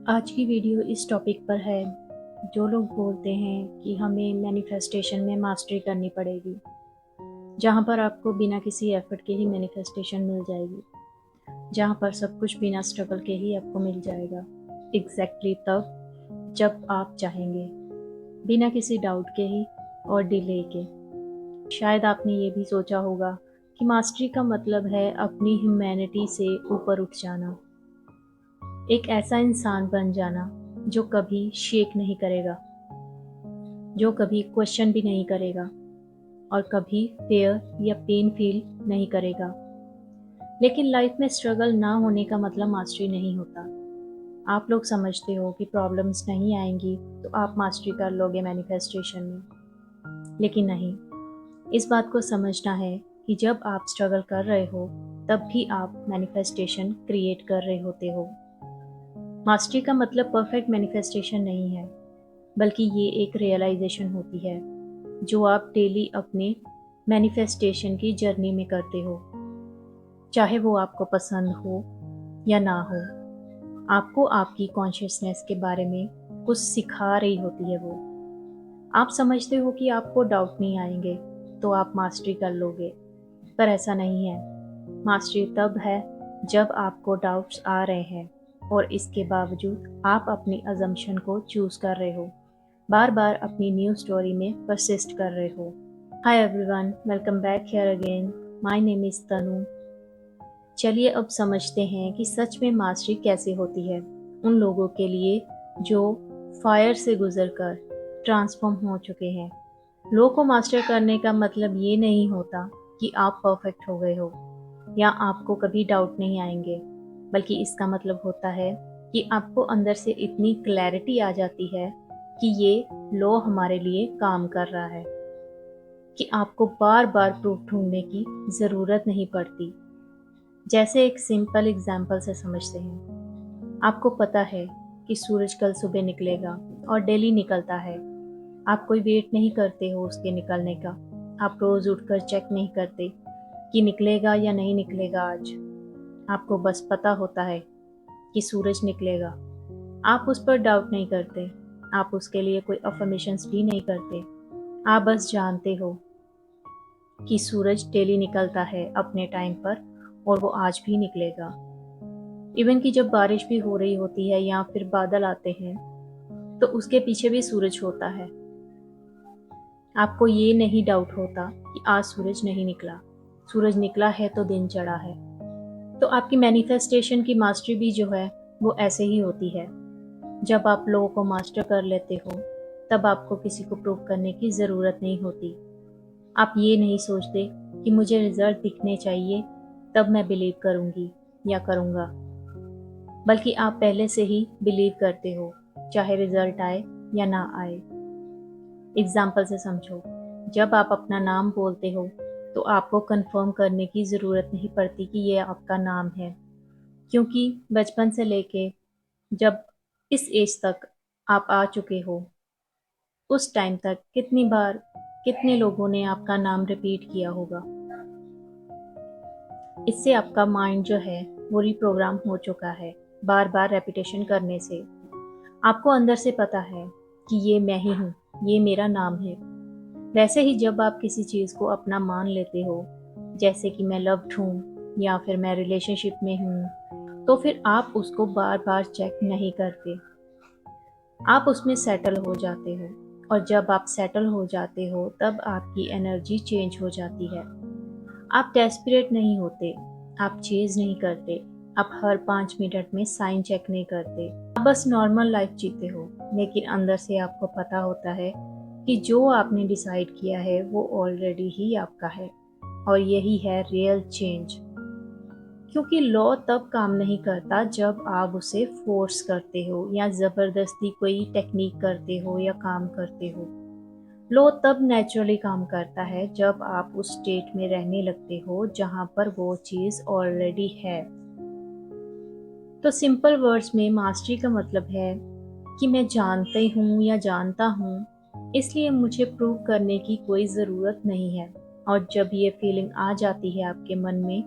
आज की वीडियो इस टॉपिक पर है। जो लोग बोलते हैं कि हमें मैनिफेस्टेशन में मास्टरी करनी पड़ेगी, जहाँ पर आपको बिना किसी एफर्ट के ही मैनिफेस्टेशन मिल जाएगी, जहाँ पर सब कुछ बिना स्ट्रगल के ही आपको मिल जाएगा एग्जैक्टली तब जब आप चाहेंगे, बिना किसी डाउट के ही और डिले के। शायद आपने ये भी सोचा होगा कि मास्टरी का मतलब है अपनी ह्यूमैनिटी से ऊपर उठ जाना, एक ऐसा इंसान बन जाना जो कभी शेक नहीं करेगा, जो कभी क्वेश्चन भी नहीं करेगा और कभी फेयर या पेन फील नहीं करेगा। लेकिन लाइफ में स्ट्रगल ना होने का मतलब मास्टरी नहीं होता। आप लोग समझते हो कि प्रॉब्लम्स नहीं आएंगी तो आप मास्टरी कर लोगे मैनिफेस्टेशन में, लेकिन नहीं। इस बात को समझना है कि जब आप स्ट्रगल कर रहे हो तब भी आप मैनिफेस्टेशन क्रिएट कर रहे होते हो। मास्टरी का मतलब परफेक्ट मैनिफेस्टेशन नहीं है, बल्कि ये एक रियलाइजेशन होती है जो आप डेली अपने मैनिफेस्टेशन की जर्नी में करते हो। चाहे वो आपको पसंद हो या ना हो, आपको आपकी कॉन्शियसनेस के बारे में कुछ सिखा रही होती है वो। आप समझते हो कि आपको डाउट नहीं आएंगे तो आप मास्टरी कर लोगे, पर ऐसा नहीं है। मास्टरी तब है जब आपको डाउट्स आ रहे हैं और इसके बावजूद आप अपनी अजम्पशन को चूज कर रहे हो, बार बार अपनी न्यू स्टोरी में परसिस्ट कर रहे हो। Hi everyone, welcome back here again. My name is Tanu. चलिए अब समझते हैं कि सच में मास्टरी कैसे होती है उन लोगों के लिए जो फायर से गुजरकर ट्रांसफॉर्म हो चुके हैं। लो को मास्टर करने का मतलब ये नहीं होता कि आप परफेक्ट हो गए हो या आपको कभी डाउट नहीं आएंगे, बल्कि इसका मतलब होता है कि आपको अंदर से इतनी क्लैरिटी आ जाती है कि ये लॉ हमारे लिए काम कर रहा है कि आपको बार बार प्रूफ ढूंढने की ज़रूरत नहीं पड़ती। जैसे एक सिंपल एग्जाम्पल से समझते हैं। आपको पता है कि सूरज कल सुबह निकलेगा और डेली निकलता है। आप कोई वेट नहीं करते हो उसके निकलने का। आप रोज़ उठकर चेक नहीं करते कि निकलेगा या नहीं निकलेगा आज। आपको बस पता होता है कि सूरज निकलेगा। आप उस पर डाउट नहीं करते, आप उसके लिए कोई अफर्मेशंस भी नहीं करते। आप बस जानते हो कि सूरज डेली निकलता है अपने टाइम पर और वो आज भी निकलेगा। इवन कि जब बारिश भी हो रही होती है या फिर बादल आते हैं तो उसके पीछे भी सूरज होता है। आपको ये नहीं डाउट होता कि आज सूरज नहीं निकला, सूरज निकला है तो दिन चढ़ा है। तो आपकी मैनिफेस्टेशन की मास्टरी भी जो है वो ऐसे ही होती है। जब आप लोगों को मास्टर कर लेते हो तब आपको किसी को प्रूव करने की ज़रूरत नहीं होती। आप ये नहीं सोचते कि मुझे रिजल्ट दिखने चाहिए तब मैं बिलीव करूंगी या करूंगा, बल्कि आप पहले से ही बिलीव करते हो, चाहे रिजल्ट आए या ना आए। एग्जाम्पल से समझो। जब आप अपना नाम बोलते हो तो आपको कंफर्म करने की ज़रूरत नहीं पड़ती कि ये आपका नाम है, क्योंकि बचपन से लेके जब इस एज तक आप आ चुके हो, उस टाइम तक कितनी बार कितने लोगों ने आपका नाम रिपीट किया होगा। इससे आपका माइंड जो है वो रिप्रोग्राम हो चुका है बार बार रेपिटेशन करने से। आपको अंदर से पता है कि ये मैं ही हूँ, ये मेरा नाम है। वैसे ही जब आप किसी चीज़ को अपना मान लेते हो, जैसे कि मैं लव्ड हूँ या फिर मैं रिलेशनशिप में हूँ, तो फिर आप उसको बार बार चेक नहीं करते, आप उसमें सेटल हो जाते हो। और जब आप सेटल हो जाते हो तब आपकी एनर्जी चेंज हो जाती है। आप डेस्परेट नहीं होते, आप चेज नहीं करते, आप हर 5 मिनट में साइन चेक नहीं करते। आप बस नॉर्मल लाइफ जीते हो, लेकिन अंदर से आपको पता होता है कि जो आपने डिसाइड किया है वो ऑलरेडी ही आपका है। और यही है रियल चेंज। क्योंकि लॉ तब काम नहीं करता जब आप उसे फोर्स करते हो या ज़बरदस्ती कोई टेक्निक करते हो या काम करते हो। लॉ तब नेचुरली काम करता है जब आप उस स्टेट में रहने लगते हो जहाँ पर वो चीज़ ऑलरेडी है। तो सिंपल वर्ड्स में मास्टरी का मतलब है कि मैं जानते हूँ या जानता हूँ, इसलिए मुझे प्रूव करने की कोई ज़रूरत नहीं है। और जब ये फीलिंग आ जाती है आपके मन में,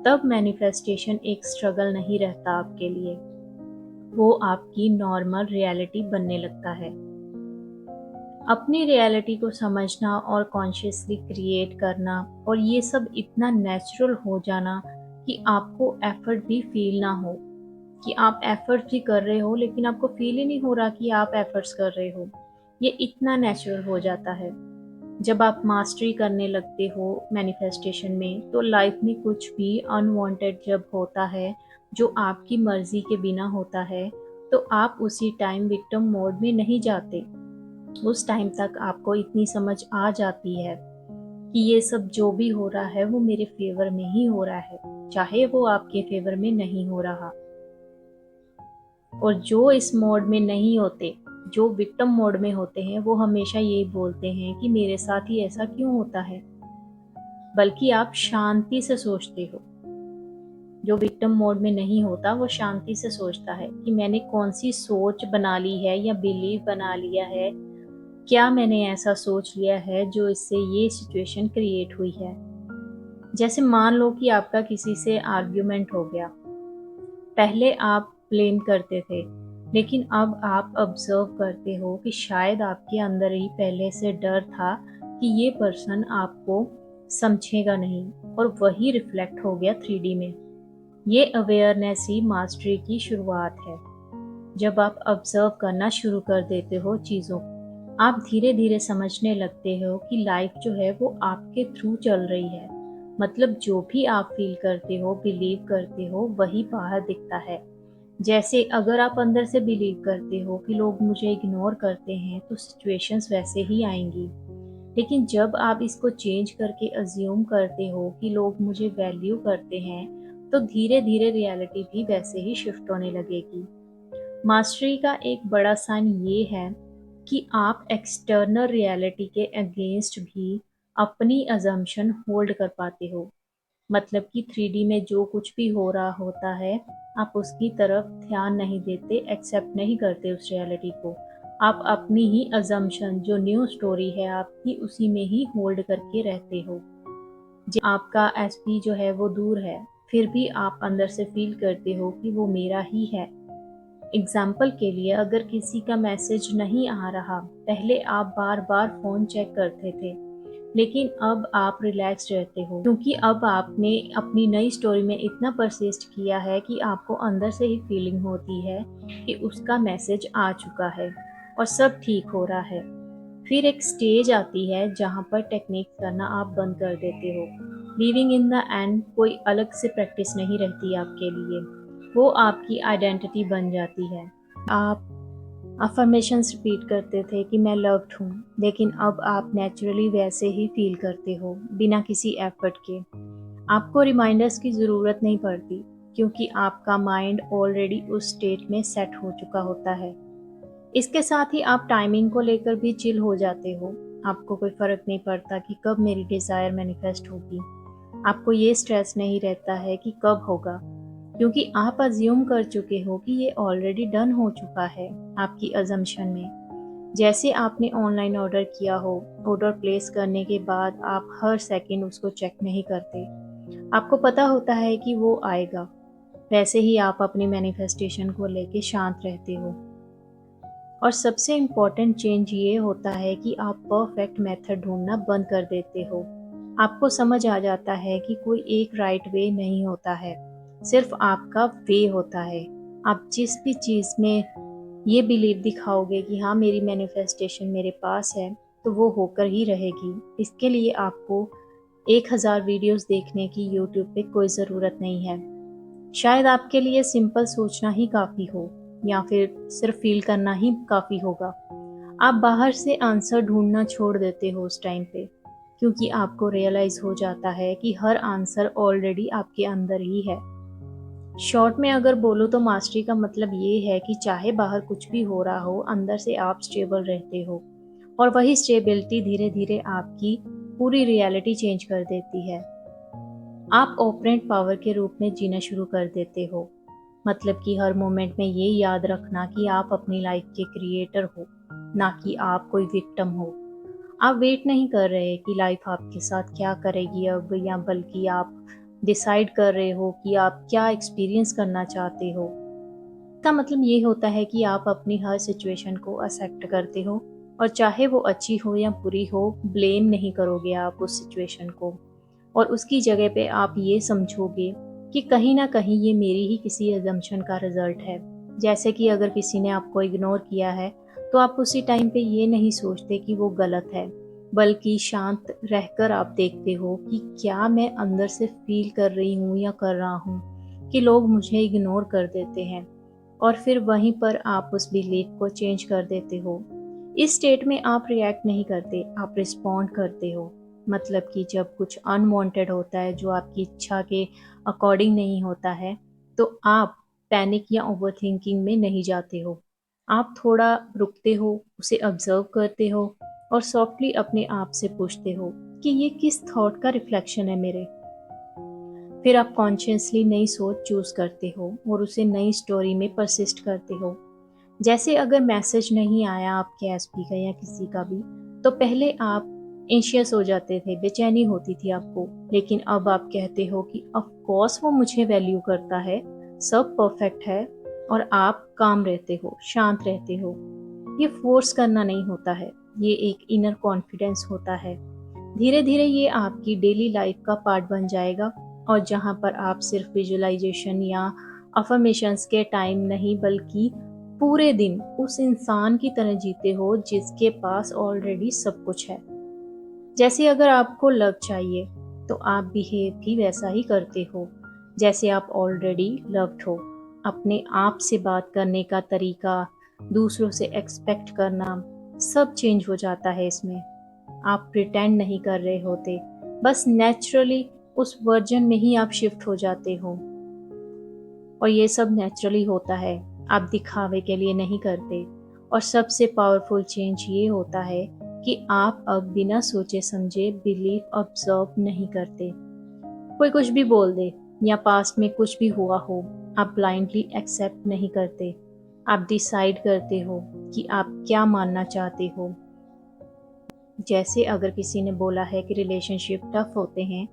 तब मैनिफेस्टेशन एक स्ट्रगल नहीं रहता आपके लिए। वो आपकी नॉर्मल रियलिटी बनने लगता है। अपनी रियलिटी को समझना और कॉन्शियसली क्रिएट करना और ये सब इतना नेचुरल हो जाना कि आपको एफर्ट भी फील ना हो, कि आप एफर्ट्स भी कर रहे हो लेकिन आपको फील ही नहीं हो रहा कि आप एफर्ट्स कर रहे हो। ये इतना नेचुरल हो जाता है। जब आप मास्टरी करने लगते हो मैनिफेस्टेशन में, तो लाइफ में कुछ भी अनवांटेड जब होता है, जो आपकी मर्जी के बिना होता है, तो आप उसी टाइम विक्टिम मोड में नहीं जाते। उस टाइम तक आपको इतनी समझ आ जाती है कि ये सब जो भी हो रहा है वो मेरे फेवर में ही हो रहा है, चाहे वो आपके फेवर में नहीं हो रहा। और जो इस मोड में नहीं होते, जो विक्टिम मोड में होते हैं, वो हमेशा यही बोलते हैं कि मेरे साथ ही ऐसा क्यों होता है। बल्कि आप शांति से सोचते हो। जो विक्टिम मोड में नहीं होता वो शांति से सोचता है कि मैंने कौन सी सोच बना ली है या बिलीव बना लिया है, क्या मैंने ऐसा सोच लिया है जो इससे ये सिचुएशन क्रिएट हुई है। जैसे मान लो कि आपका किसी से आर्ग्यूमेंट हो गया। पहले आप ब्लेम करते थे, लेकिन अब आप ऑब्जर्व करते हो कि शायद आपके अंदर ही पहले से डर था कि ये पर्सन आपको समझेगा नहीं, और वही रिफ्लेक्ट हो गया 3D में। ये अवेयरनेस ही मास्टरी की शुरुआत है। जब आप ऑब्जर्व करना शुरू कर देते हो चीज़ों को, आप धीरे धीरे समझने लगते हो कि लाइफ जो है वो आपके थ्रू चल रही है। मतलब जो भी आप फील करते हो, बिलीव करते हो, वही बाहर दिखता है। जैसे अगर आप अंदर से बिलीव करते हो कि लोग मुझे इग्नोर करते हैं, तो सिचुएशंस वैसे ही आएंगी। लेकिन जब आप इसको चेंज करके अज्यूम करते हो कि लोग मुझे वैल्यू करते हैं, तो धीरे धीरे रियलिटी भी वैसे ही शिफ्ट होने लगेगी। मास्टरी का एक बड़ा साइन ये है कि आप एक्सटर्नल रियलिटी के अगेंस्ट भी अपनी अजम्पशन होल्ड कर पाते हो। मतलब कि 3D में जो कुछ भी हो रहा होता है, आप उसकी तरफ ध्यान नहीं देते, एक्सेप्ट नहीं करते उस रियलिटी को। आप अपनी ही अजम्पशन, जो न्यू स्टोरी है आपकी, उसी में ही होल्ड करके रहते हो। आपका एसपी जो है वो दूर है, फिर भी आप अंदर से फील करते हो कि वो मेरा ही है। एग्जाम्पल के लिए, अगर किसी का मैसेज नहीं आ रहा, पहले आप बार बार फोन चेक करते थे, लेकिन अब आप रिलैक्स रहते हो, क्योंकि अब आपने अपनी नई स्टोरी में इतना परसिस्ट किया है कि आपको अंदर से ही फीलिंग होती है कि उसका मैसेज आ चुका है और सब ठीक हो रहा है। फिर एक स्टेज आती है जहाँ पर टेक्निक करना आप बंद कर देते हो। लिविंग इन द एंड कोई अलग से प्रैक्टिस नहीं रहती आपके लिए, वो आपकी आइडेंटिटी बन जाती है। आप अफर्मेशंस रिपीट करते थे कि मैं लव्ड हूँ, लेकिन अब आप नेचुरली वैसे ही फील करते हो, बिना किसी एफर्ट के। आपको रिमाइंडर्स की ज़रूरत नहीं पड़ती, क्योंकि आपका माइंड ऑलरेडी उस स्टेट में सेट हो चुका होता है। इसके साथ ही आप टाइमिंग को लेकर भी चिल हो जाते हो। आपको कोई फ़र्क नहीं पड़ता कि कब मेरी डिज़ायर मैनिफेस्ट होगी। आपको ये स्ट्रेस नहीं रहता है कि कब होगा, क्योंकि आप अज्यूम कर चुके हो कि ये ऑलरेडी डन हो चुका है आपकी अजम्पशन में। जैसे आपने ऑनलाइन ऑर्डर किया हो, ऑर्डर प्लेस करने के बाद आप हर सेकंड उसको चेक नहीं करते, आपको पता होता है कि वो आएगा। वैसे ही आप अपनी मैनिफेस्टेशन को लेके शांत रहते हो। और सबसे इम्पॉर्टेंट चेंज ये होता है कि आप परफेक्ट मेथड ढूंढना बंद कर देते हो। आपको समझ आ जाता है कि कोई एक राइट वे नहीं होता है, सिर्फ आपका वे होता है। आप जिस भी चीज़ में ये बिलीव दिखाओगे कि हाँ मेरी मैनिफेस्टेशन मेरे पास है, तो वो होकर ही रहेगी। इसके लिए आपको 1000 वीडियोस देखने की यूट्यूब पे कोई ज़रूरत नहीं है। शायद आपके लिए सिंपल सोचना ही काफ़ी हो, या फिर सिर्फ फील करना ही काफ़ी होगा। आप बाहर से आंसर ढूंढना छोड़ देते हो उस टाइम पे, क्योंकि आपको रियलाइज हो जाता है कि हर आंसर ऑलरेडी आपके अंदर ही है। शॉर्ट में अगर बोलो तो मास्टरी का मतलब ये है कि चाहे बाहर कुछ भी हो रहा हो, अंदर से आप स्टेबल रहते हो, और वही स्टेबिलिटी धीरे धीरे आपकी पूरी रियलिटी चेंज कर देती है। आप ऑपरेंट पावर के रूप में जीना शुरू कर देते हो। मतलब कि हर मोमेंट में ये याद रखना कि आप अपनी लाइफ के क्रिएटर हो, ना कि आप कोई विक्टिम हो। आप वेट नहीं कर रहे कि लाइफ आपके साथ क्या करेगी अब, या बल्कि आप डिसाइड कर रहे हो कि आप क्या एक्सपीरियंस करना चाहते हो। इसका मतलब ये होता है कि आप अपनी हर सिचुएशन को एक्सेप्ट करते हो और चाहे वो अच्छी हो या बुरी हो, ब्लेम नहीं करोगे आप उस सिचुएशन को। और उसकी जगह पे आप ये समझोगे कि कहीं न कहीं ये मेरी ही किसी अज़म्पशन का रिज़ल्ट है। जैसे कि अगर किसी ने आपको इग्नोर किया है, तो आप उसी टाइम पे ये नहीं सोचते कि वो गलत है, बल्कि शांत रहकर आप देखते हो कि क्या मैं अंदर से फ़ील कर रही हूँ या कर रहा हूँ कि लोग मुझे इग्नोर कर देते हैं। और फिर वहीं पर आप उस बिलीफ को चेंज कर देते हो। इस स्टेट में आप रिएक्ट नहीं करते, आप रिस्पॉन्ड करते हो। मतलब कि जब कुछ अनवांटेड होता है जो आपकी इच्छा के अकॉर्डिंग नहीं होता है, तो आप पैनिक या ओवरथिंकिंग में नहीं जाते हो। आप थोड़ा रुकते हो, उसे ऑब्जर्व करते हो और सॉफ्टली अपने आप से पूछते हो कि ये किस थॉट का रिफ्लेक्शन है मेरे। फिर आप कॉन्शियसली नई सोच चूज करते हो और उसे नई स्टोरी में परसिस्ट करते हो। जैसे अगर मैसेज नहीं आया आपके एसपी का या किसी का भी, तो पहले आप एंशियस हो जाते थे, बेचैनी होती थी आपको, लेकिन अब आप कहते हो कि ऑफ कोर्स वो मुझे वैल्यू करता है, सब परफेक्ट है। और आप काम रहते हो, शांत रहते हो। ये फोर्स करना नहीं होता है, ये एक इनर कॉन्फिडेंस होता है। धीरे धीरे ये आपकी डेली लाइफ का पार्ट बन जाएगा, और जहाँ पर आप सिर्फ विजुअलाइजेशन या अफर्मेशंस के टाइम नहीं, बल्कि पूरे दिन उस इंसान की तरह जीते हो जिसके पास ऑलरेडी सब कुछ है। जैसे अगर आपको लव चाहिए, तो आप बिहेव भी वैसा ही करते हो जैसे आप ऑलरेडी लव्ड हो। अपने आप से बात करने का तरीका, दूसरों से एक्सपेक्ट करना, सब चेंज हो जाता है इसमें। आप प्रिटेंड नहीं कर रहे होते, बस नेचुरली उस वर्जन में ही आप शिफ्ट हो जाते हो। और ये सब नेचुरली होता है, आप दिखावे के लिए नहीं करते। और सबसे पावरफुल चेंज ये होता है कि आप अब बिना सोचे समझे बिलीफ ऑब्जर्व नहीं करते। कोई कुछ भी बोल दे या पास्ट में कुछ भी हुआ हो, आप ब्लाइंडली एक्सेप्ट नहीं करते। आप डिसाइड करते हो कि आप क्या मानना चाहते हो। जैसे अगर किसी ने बोला है कि रिलेशनशिप टफ होते हैं,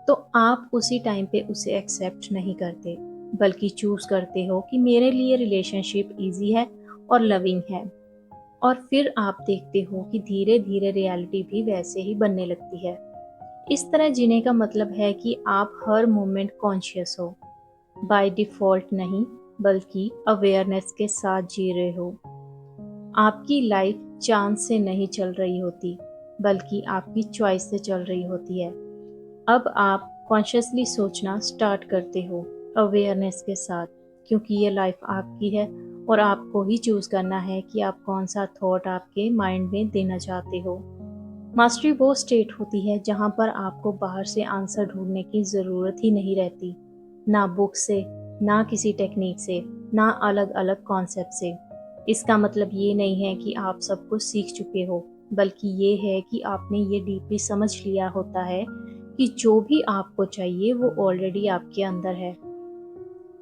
तो आप उसी टाइम पे उसे एक्सेप्ट नहीं करते, बल्कि चूज करते हो कि मेरे लिए रिलेशनशिप इजी है और लविंग है। और फिर आप देखते हो कि धीरे धीरे रियलिटी भी वैसे ही बनने लगती है। इस तरह जीने का मतलब है कि आप हर मोमेंट कॉन्शियस हो, बाय डिफॉल्ट नहीं, बल्कि अवेयरनेस के साथ जी रहे हो। आपकी लाइफ चांस से नहीं चल रही होती, बल्कि आपकी चॉइस से चल रही होती है। अब आप कॉन्शियसली सोचना स्टार्ट करते हो, अवेयरनेस के साथ, क्योंकि ये लाइफ आपकी है और आपको ही चूज करना है कि आप कौन सा थॉट आपके माइंड में देना चाहते हो। मास्टरी वो स्टेट होती है जहाँ पर आपको बाहर से आंसर ढूंढने की ज़रूरत ही नहीं रहती, ना बुक से, ना किसी टेक्निक से, ना अलग अलग कॉन्सेप्ट से। इसका मतलब ये नहीं है कि आप सब कुछ सीख चुके हो, बल्कि ये है कि आपने ये डीपली समझ लिया होता है कि जो भी आपको चाहिए वो ऑलरेडी आपके अंदर है।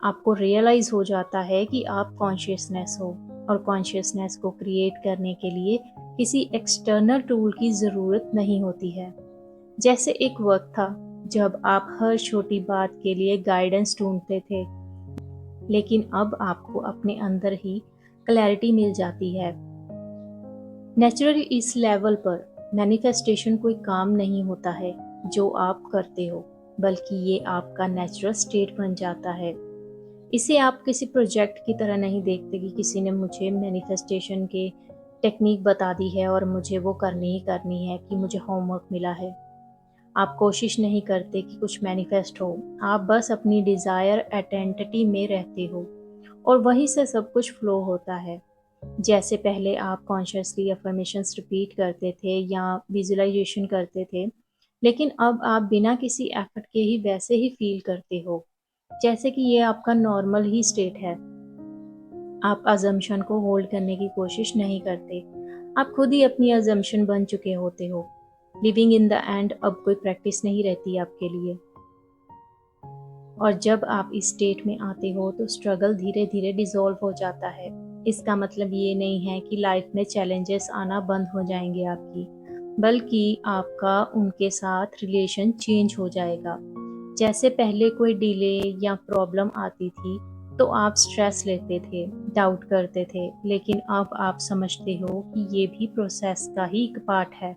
आपको रियलाइज हो जाता है कि आप कॉन्शियसनेस हो, और कॉन्शियसनेस को क्रिएट करने के लिए किसी एक्सटर्नल टूल की ज़रूरत नहीं होती है। जैसे एक वक्त था जब आप हर छोटी बात के लिए गाइडेंस ढूंढते थे, लेकिन अब आपको अपने अंदर ही क्लैरिटी मिल जाती है। नेचुरली इस लेवल पर मैनिफेस्टेशन कोई काम नहीं होता है जो आप करते हो, बल्कि ये आपका नेचुरल स्टेट बन जाता है। इसे आप किसी प्रोजेक्ट की तरह नहीं देखते कि किसी ने मुझे मैनिफेस्टेशन के टेक्निक बता दी है और मुझे वो करनी ही करनी है, कि मुझे होमवर्क मिला है। आप कोशिश नहीं करते कि कुछ मैनिफेस्ट हो, आप बस अपनी डिज़ायर आइडेंटिटी में रहते हो और वहीं से सब कुछ फ्लो होता है। जैसे पहले आप कॉन्शियसली अफर्मेशंस रिपीट करते थे या विजुअलाइजेशन करते थे, लेकिन अब आप बिना किसी एफर्ट के ही वैसे ही फील करते हो, जैसे कि ये आपका नॉर्मल ही स्टेट है। आप अजम्पशन को होल्ड करने की कोशिश नहीं करते, आप खुद ही अपनी अजम्पशन बन चुके होते हो। लिविंग इन द एंड अब कोई प्रैक्टिस नहीं रहती आपके लिए। और जब आप इस स्टेट में आते हो तो स्ट्रगल धीरे धीरे डिसॉल्व हो जाता है। इसका मतलब ये नहीं है कि लाइफ में चैलेंजेस आना बंद हो जाएंगे आपकी, बल्कि आपका उनके साथ रिलेशन चेंज हो जाएगा। जैसे पहले कोई डिले या प्रॉब्लम आती थी, तो आप स्ट्रेस लेते थे, डाउट करते थे, लेकिन अब आप समझते हो कि ये भी प्रोसेस का ही एक पार्ट है।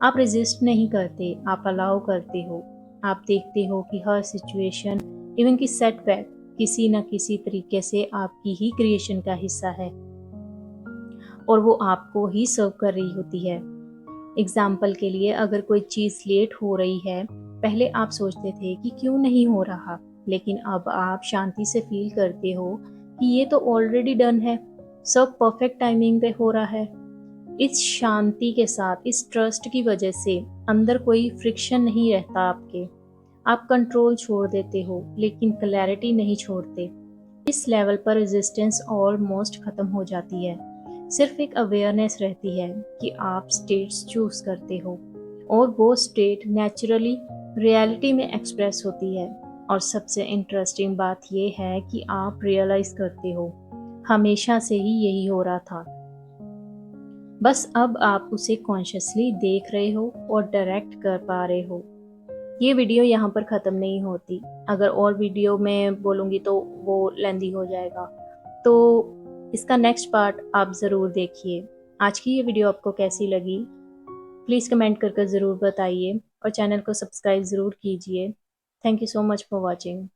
आप रेजिस्ट नहीं करते, आप अलाउ करते हो। आप देखते हो कि हर सिचुएशन, इवन कि सेटबैक, किसी न किसी तरीके से आपकी ही क्रिएशन का हिस्सा है और वो आपको ही सर्व कर रही होती है। एग्जाम्पल के लिए, अगर कोई चीज़ लेट हो रही है, पहले आप सोचते थे कि क्यों नहीं हो रहा, लेकिन अब आप शांति से फील करते हो कि ये तो ऑलरेडी डन है, सब परफेक्ट टाइमिंग पे हो रहा है। इस शांति के साथ, इस ट्रस्ट की वजह से अंदर कोई फ्रिक्शन नहीं रहता आपके। आप कंट्रोल छोड़ देते हो, लेकिन क्लैरिटी नहीं छोड़ते। इस लेवल पर रेजिस्टेंस ऑलमोस्ट खत्म हो जाती है। सिर्फ एक अवेयरनेस रहती है कि आप स्टेट्स चूज करते हो और वो स्टेट नेचुरली रियलिटी में एक्सप्रेस होती है। और सबसे इंटरेस्टिंग बात ये है कि आप रियलाइज करते हो हमेशा से ही यही हो रहा था, बस अब आप उसे कॉन्शियसली देख रहे हो और डायरेक्ट कर पा रहे हो। ये वीडियो यहाँ पर ख़त्म नहीं होती। अगर और वीडियो मैं बोलूँगी तो वो लेंदी हो जाएगा, तो इसका नेक्स्ट पार्ट आप ज़रूर देखिए। आज की ये वीडियो आपको कैसी लगी, प्लीज़ कमेंट करके ज़रूर बताइए और चैनल को सब्सक्राइब ज़रूर कीजिए। Thank you so much for watching.